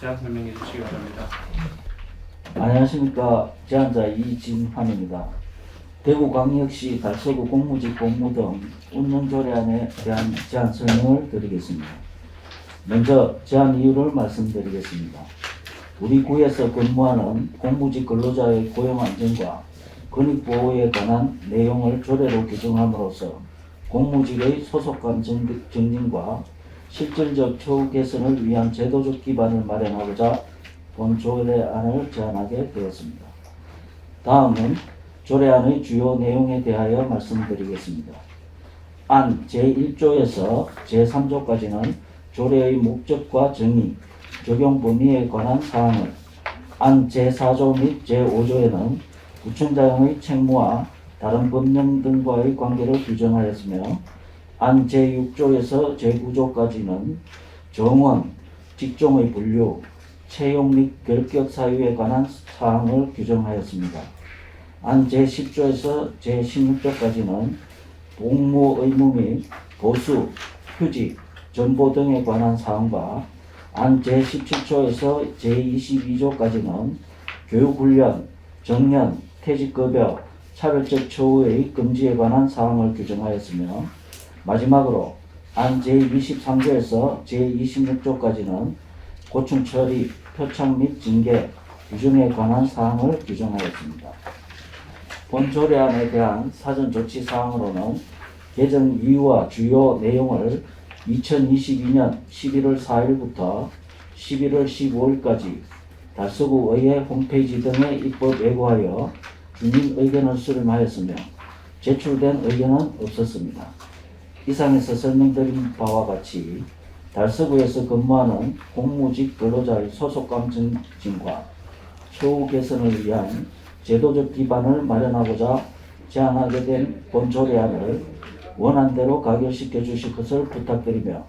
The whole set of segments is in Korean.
제안 설명해 주시기 바랍니다. 안녕하십니까. 제안자 이진환입니다. 대구광역시 달서구 공무직 공무 등 운영조례안에 대한 제안 설명을 드리겠습니다. 먼저 제안 이유를 말씀드리겠습니다. 우리 구에서 근무하는 공무직 근로자의 고용안전과 권익보호에 관한 내용을 조례로 규정함으로써 공무직의 소속감 증진과 실질적 처우 개선을 위한 제도적 기반을 마련하고자 본 조례안을 제안하게 되었습니다. 다음은 조례안의 주요 내용에 대하여 말씀드리겠습니다. 안 제1조에서 제3조까지는 조례의 목적과 정의, 적용 범위에 관한 사항을, 안 제4조 및 제5조에는 구청장의 책무와 다른 법령 등과의 관계를 규정하였으며, 안 제6조에서 제9조까지는 정원, 직종의 분류, 채용 및 결격 사유에 관한 사항을 규정하였습니다. 안 제10조에서 제16조까지는 복무 의무 및 보수, 휴직, 전보 등에 관한 사항과 안 제17조에서 제22조까지는 교육훈련, 정년, 퇴직급여, 차별적 처우의 금지에 관한 사항을 규정하였으며, 마지막으로 안 제23조에서 제26조까지는 고충 처리, 표창 및 징계, 규정에 관한 사항을 규정하였습니다. 본 조례안에 대한 사전 조치 사항으로는 개정 이유와 주요 내용을 2022년 11월 4일부터 11월 15일까지 달서구 의회 홈페이지 등에 입법 예고하여 주민 의견을 수렴하였으며 제출된 의견은 없었습니다. 이상에서 설명드린 바와 같이 달서구에서 근무하는 공무직 근로자의 소속감 증진과 처우 개선을 위한 제도적 기반을 마련하고자 제안하게 된 본 조례안을 원안대로 가결시켜 주실 것을 부탁드리며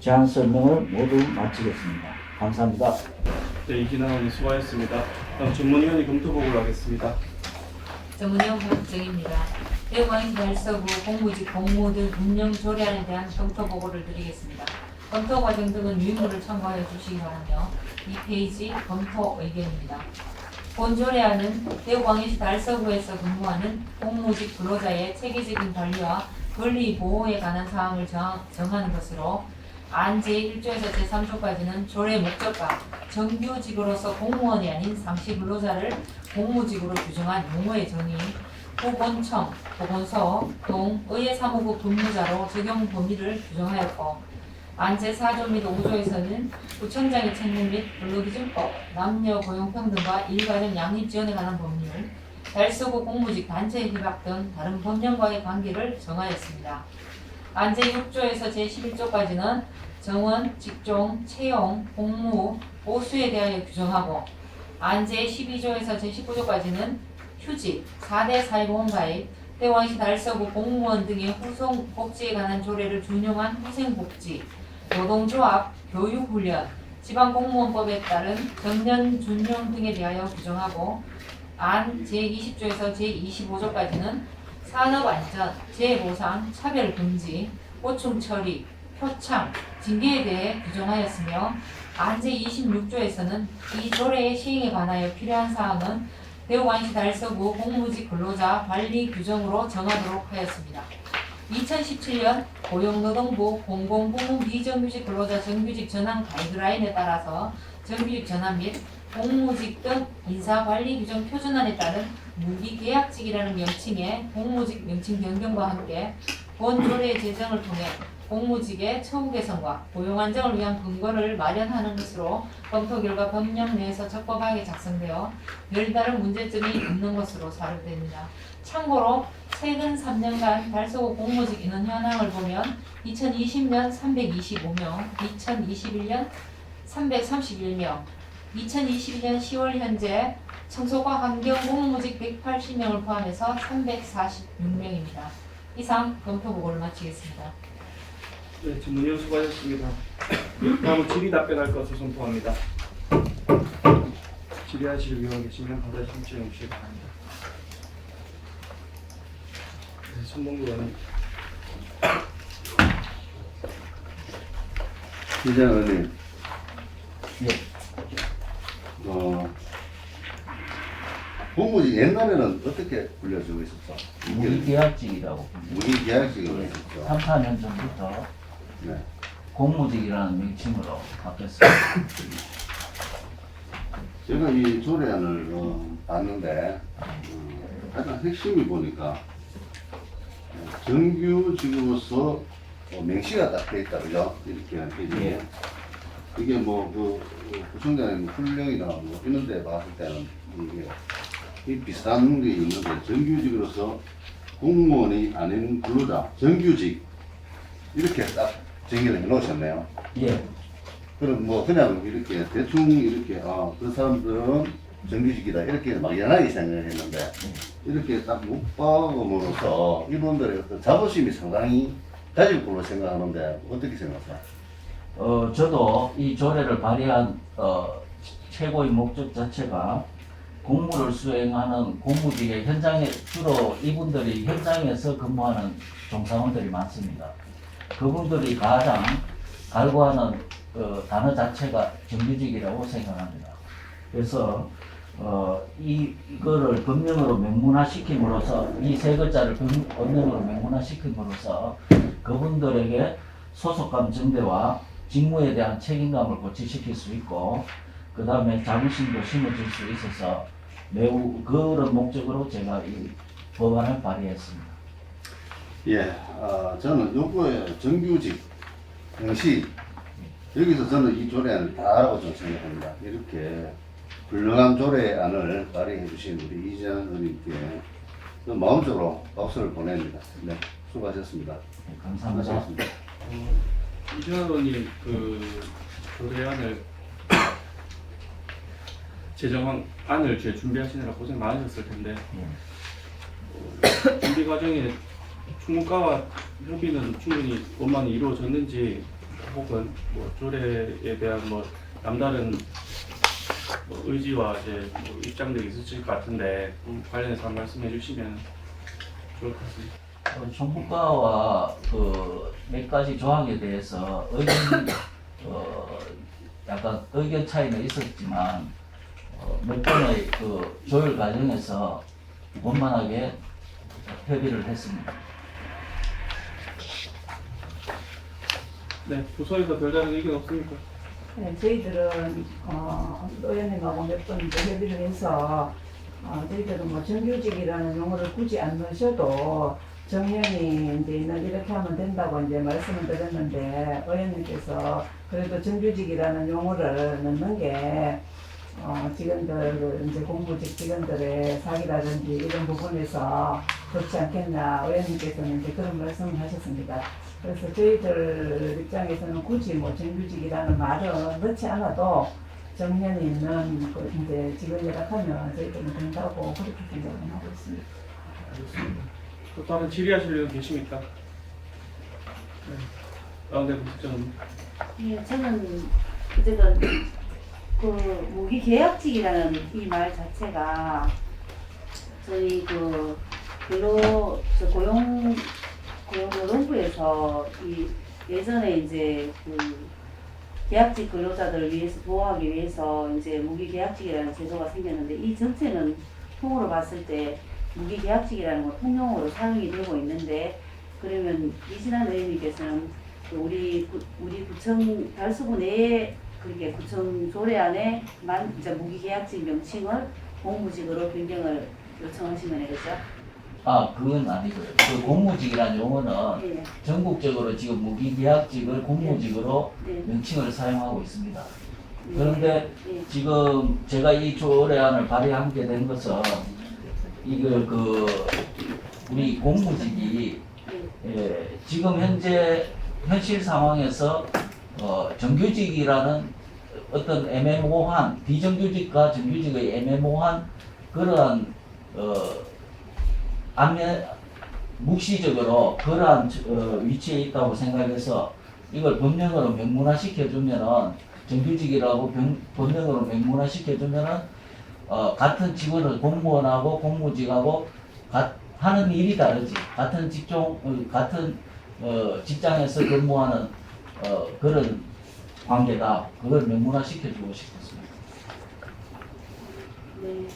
제안 설명을 모두 마치겠습니다. 감사합니다. 네, 이진환 의원님 수고하셨습니다. 다음 전문위원회 검토보고를 하겠습니다. 전문위원 박정입니다. 대구광역시 달서구 공무직 공무 등 운영 조례안에 대한 검토 보고를 드리겠습니다. 검토 과정 등은 유인물을 참고하여 주시기 바라며 2페이지 검토 의견입니다. 본 조례안은 대구광역시 달서구에서 근무하는 공무직 근로자의 체계적인 관리와 권리 보호에 관한 사항을 정하는 것으로, 안 제1조에서 제3조까지는 조례 목적과 정규직으로서 공무원이 아닌 상시 근로자를 공무직으로 규정한 용어의 정의, 보건청, 보건소, 동, 의회 사무국 근무자로 적용 범위를 규정하였고, 안 제4조 및 5조에서는 구청장의 책무 및 근로기준법, 남녀 고용평등과 일가정 양립 지원에 관한 법률, 달서구 공무직 단체 협약 등 다른 법령과의 관계를 정하였습니다. 안 제6조에서 제11조까지는 정원, 직종, 채용, 복무, 보수에 대하여 규정하고, 안 제12조에서 제19조까지는 휴직, 4대 사회보험가입, 대구광역시 달서구 공무원 등의 후속 복지에 관한 조례를 준용한 후생복지, 노동조합, 교육훈련, 지방공무원법에 따른 정년 준용 등에 대하여 규정하고, 안 제20조에서 제25조까지는 산업안전, 재해보상, 차별금지, 고충처리, 표창, 징계에 대해 규정하였으며, 안 제26조에서는 이 조례의 시행에 관하여 필요한 사항은 대구광역시 달서구 공무직 근로자 관리 규정으로 정하도록 하였습니다. 2017년 고용노동부 공공부문 비정규직 근로자 정규직 전환 가이드라인에 따라서 정규직 전환 및 공무직 등 인사관리 규정 표준안에 따른 무기계약직이라는 명칭의 공무직 명칭 변경과 함께 본 조례의 제정을 통해 공무직의 처우 개선과 고용 안정을 위한 근거를 마련하는 것으로 검토 결과 법령 내에서 적법하게 작성되어 별다른 문제점이 없는 것으로 사료됩니다. 참고로 최근 3년간 달서구 공무직 인원 현황을 보면 2020년 325명, 2021년 331명, 2021년 10월 현재 청소과 환경 공무직 180명을 포함해서 346명입니다. 이상 검토 보고를 마치겠습니다. 네, 전문위원 수고하셨습니다. 다음은 질의 답변할 것을 선포합니다. 질의하실 의원 계시면 바로 신청해 주시기 바랍니다. 네, 손동구 의원님. 기자 의원님. 예. 공무직 옛날에는 어떻게 불려주고 있었어? 무기계약직이라고 봅니다. 무기계약직으로 있었죠. 3, 4년 전부터 네. 공무직이라는 명칭으로 바뀌었습니다. 제가 이 조례안을 봤는데 가장 핵심이 보니까 정규직으로서 명시가 딱 돼 있다 그죠? 이렇게 한 페이지에 예. 이게 뭐 구청장의 훈령이나 뭐 이런 데 봤을 때는 이게 이 비슷한 게 있는데 정규직으로서 공무원이 아닌 근로자 정규직 이렇게 딱 정의를 해 놓으셨네요. 예. 그럼 뭐 그냥 이렇게 대충 이렇게 그 사람들은 정규직이다 이렇게 막연하게 생각을 했는데 이렇게 딱 묶어봄으로써 이분들의 어떤 자부심이 상당히 가질 걸로 생각하는데 어떻게 생각하세요? 저도 이 조례를 발의한 최고의 목적 자체가 공무를 수행하는 공무직의 현장에 주로 이분들이 현장에서 근무하는 종사원들이 많습니다. 그분들이 가장 갈구하는 단어 자체가 정규직이라고 생각합니다. 그래서 이거를 법령으로 명문화시킴으로써 이 세 글자를 법령으로 명문화시킴으로써 그분들에게 소속감 증대와 직무에 대한 책임감을 고취시킬 수 있고 그 다음에 자부심도 심어줄 수 있어서 매우 그런 목적으로 제가 이 법안을 발의했습니다. 예, 저는 요거에 정규직 명시 여기서 저는 이 조례안을 다라고 좀 생각합니다. 이렇게 훌륭한 조례안을 발의해 주신 우리 이재현 의원님께 마음적으로 박수를 보냅니다. 네, 수고하셨습니다. 네, 감사합니다. 수고하셨습니다. 이준환 의원님 그 조례안을 제정안을 준비하시느라 고생 많으셨을 텐데 준비 과정에 충문과와 협의는 충분히 원만히 이루어졌는지 혹은 뭐 조례에 대한 뭐 남다른 뭐 의지와 이제 뭐 입장들이 있으실 것 같은데 관련해서 한 말씀해 주시면 좋을 것 같습니다. 총무과와 그 몇 가지 조항에 대해서 약간 의견 차이는 있었지만 몇 번의 그 조율 과정에서 원만하게 협의를 했습니다. 네, 부서에서 별다른 의견 없습니까? 네, 저희들은 의원님하고 몇 번 협의를 해서 저희들은 뭐 정규직이라는 용어를 굳이 안 넣으셔도 정년이 이제 이렇게 하면 된다고 이제 말씀을 드렸는데 의원님께서 그래도 정규직이라는 용어를 넣는 게 직원들 이제 공무직 직원들의 사기라든지 이런 부분에서 좋지 않겠냐 의원님께서는 이제 그런 말씀을 하셨습니다. 그래서 저희들 입장에서는 굳이 뭐 정규직이라는 말을 넣지 않아도 정년이 있는 그 이제 직원이라 하면 저희들은 된다고 그렇게 생각을 하고 있습니다. 알겠습니다. 또 다른 질의하실 분 계십니까? 네. 네, 부장님. 예, 저는 어쨌든 그 무기계약직이라는 이 말 자체가 저희 그 고용노동부에서 이 예전에 이제 그 계약직 근로자들을 위해서 보호하기 위해서 이제 무기계약직이라는 제도가 생겼는데 이 정체는 통으로 봤을 때 무기계약직이라는 거 통용어로 사용이 되고 있는데 그러면 이진환 의원님께서는 우리 구청 달서구 내에 그렇게 구청 조례안에만 이제 무기계약직 명칭을 공무직으로 변경을 요청하신 거네, 그죠? 그건 아니고요. 그 공무직이라는 용어는 예. 전국적으로 지금 무기계약직을 공무직으로 네. 명칭을 사용하고 있습니다. 네. 그런데 네. 지금 제가 이 조례안을 발의하게 된 것은 이걸 우리 공무직이 지금 현실 상황에서 정규직이라는 어떤 애매모호한 비정규직과 정규직의 애매모호한 그러한 묵시적으로 그러한 위치에 있다고 생각해서 이걸 법령으로 명문화시켜주면은 정규직이라고 법령으로 명문화시켜주면은 같은 직원을 공무원하고 공무직하고 하는 일이 다르지 같은 같은 직장에서 근무하는 그런 관계다. 그걸 명문화시켜주고 싶었습니다. 네.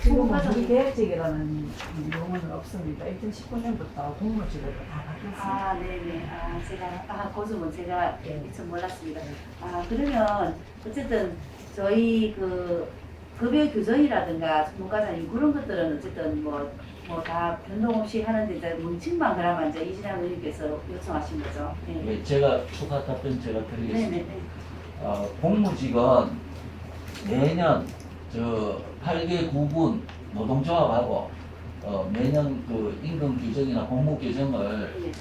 지금 무기 계약직이라는 용어는 없습니다. 2019년부터 공무직으로 다 바뀌었습니다. 아, 네네. 그 점은 제가 네. 미처 몰랐습니다. 그러면 어쨌든 저희 급여 규정이라든가 문과장님 그런 것들은 어쨌든 뭐 다 변동 없이 하는데 이제 문칙만 그러면 이제 이진환 의원님께서 요청하신 거죠. 네. 예, 제가 추가 답변 제가 드리겠습니다. 네네. 공무직은 매년 8개 구분 노동조합하고 매년 그 임금 규정이나 공무 규정을 네.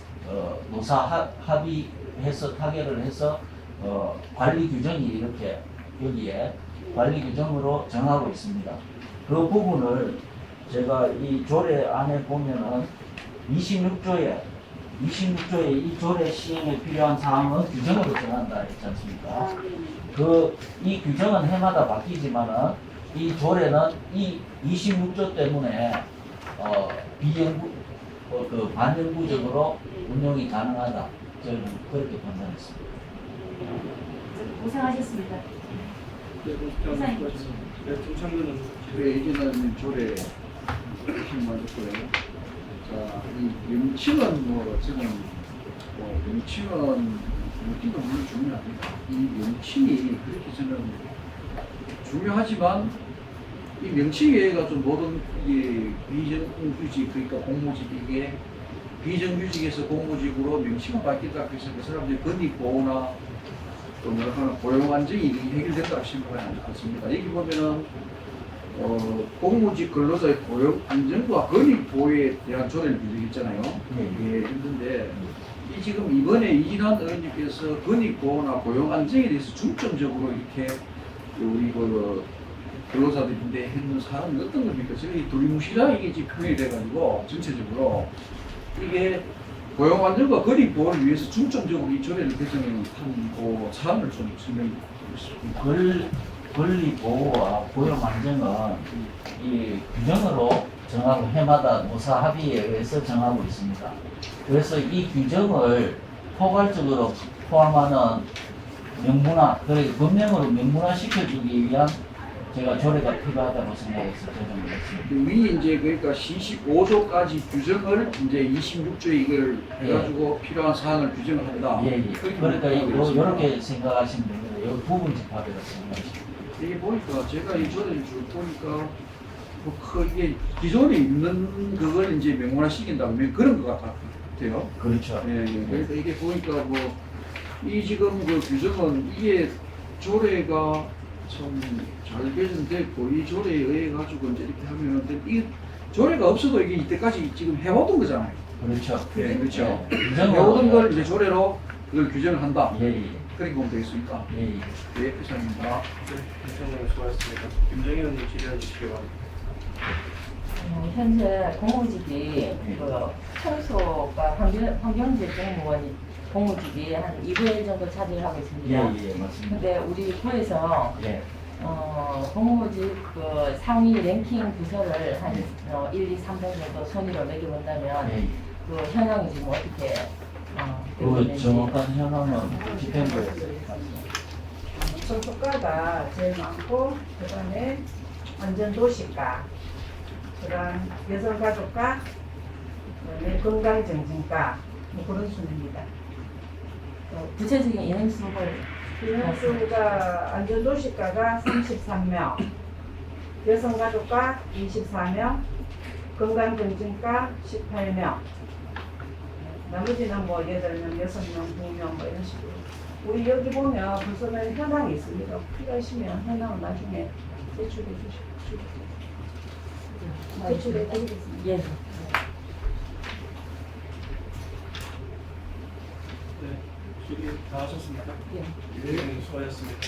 노사 합의해서 타결을 해서 관리 규정이 이렇게 여기에 관리 규정으로 정하고 있습니다. 그 부분을 제가 이 조례 안에 보면은 26조에 이 조례 시행에 필요한 사항은 규정으로 정한다 했지 않습니까? 네네. 이 규정은 해마다 바뀌지만은 이 조례는 이 26조 때문에 반영구적으로 운용이 가능하다. 저는 그렇게 판단했습니다. 고생하셨습니다. 김창근은 이제는 조례 맞았고요. 자, 이 명칭은 저는 명칭은 물론 중요합니다. 이 명칭이 그렇게 저는 중요하지만 이 명칭에 의해서 모든 이게 비정규직 그러니까 공무직에게 비정규직에서 공무직으로 명칭을 바뀌었다 해서 그 사람들이 건익보호나 또 뭐랄까 고용 안정이 해결됐다고 생각하지 않습니다. 여기 보면은 공무직 근로자의 고용 안정과 권익 보호에 대한 조례를 규정했잖아요. 예, 했는데 이 지금 이번에 이진환 의원님께서 권익 보호나 고용 안정에 대해서 중점적으로 이렇게 우리 근로자들인데 했는 사항은 어떤 겁니까? 저희 두리뭉실하게 이게 지금 표현이 돼가지고 전체적으로 이게 고용 안정과 권익 보호를 위해서 중점적으로 이 조례를 개정한 그 사안을 좀 설명해 주십니다. 권리 보호와 고용 안정은 이 규정으로 정하고 해마다 노사 합의에 의해서 정하고 있습니다. 그래서 이 규정을 포괄적으로 포함하는 명문화, 그러니까 법령으로 명문화 시켜주기 위한 제가 조례가 필요하다고 생각해서 제정을 했습니다. 위 이제 그러니까 25조까지 규정을 이제 26조에 이걸 해가지고 필요한 사항을 규정을 한다. 예. 그러니까 이렇게 생각하시면 됩니다. 이 부분 집합이라고 생각하시면. 이게 보니까 제가 이 조례를 쭉 보니까 이게 기존에 있는 그걸 이제 명문화 시킨다면 그런 것 같아요. 그렇죠. 예. 그러니까 이게 보니까 이 지금 그 규정은 이게 조례가 참 잘 개정됐고 이 조례에 의해 가지고 이제 이렇게 하면은 이 조례가 없어도 이게 이때까지 지금 해오던 거잖아요. 그렇죠. 예, 그렇죠. 규정은 해오던 걸 이제 조례로 그걸 규정을 한다. 예. 그렇게 보면 되겠습니까? 예. 예, 이상입니다. 김창근 수고하셨습니다. 김정희 의원님 질의해 주시기 바랍니다. 현재 공무직이 청소가 환경재정무원이 공무직이 한 2분의 1 정도 차지를 하고 있습니다. 예, 맞습니다. 근데 우리 부에서 예. 공무직 상위 랭킹 부서를 한 1, 2, 3등 정도 순위로 매겨본다면 예. 그 현황이 지금 어떻게 되고 그 있는지. 정확한 현황은 집행부에서 소속가가 제일 많고 그다음에 안전도시가, 그다음 여성가족과, 그다음에 건강정신과 뭐 그런 순입니다. 구체적인 인행수를 인원수가 안전도시가가 33명, 여성가족과 24명, 건강정신과 18명, 나머지는 뭐 8명, 6명, 2명 뭐 이런 식으로. 우리 여기 보면 벌써는 현황이 있습니다. 필요하시면 현황을 나중에 제출해 주시고 제출해 드리겠습니다. 예. 네, 질의 다 하셨습니까? 예. 네, 수고하셨습니다.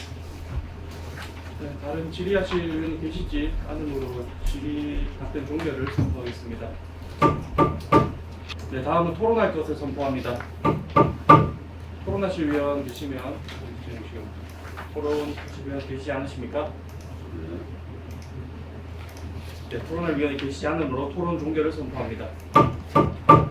네, 다른 질의하실 의원이 계실지 않으므로 질의 답변 종결을 선포하겠습니다. 네, 다음은 토론할 것을 선포합니다. 토론하실 위원 계시면 지금 토론하실 위원 계시지 않으십니까? 네, 토론할 위원이 계시지 않으므로 토론 종결을 선포합니다.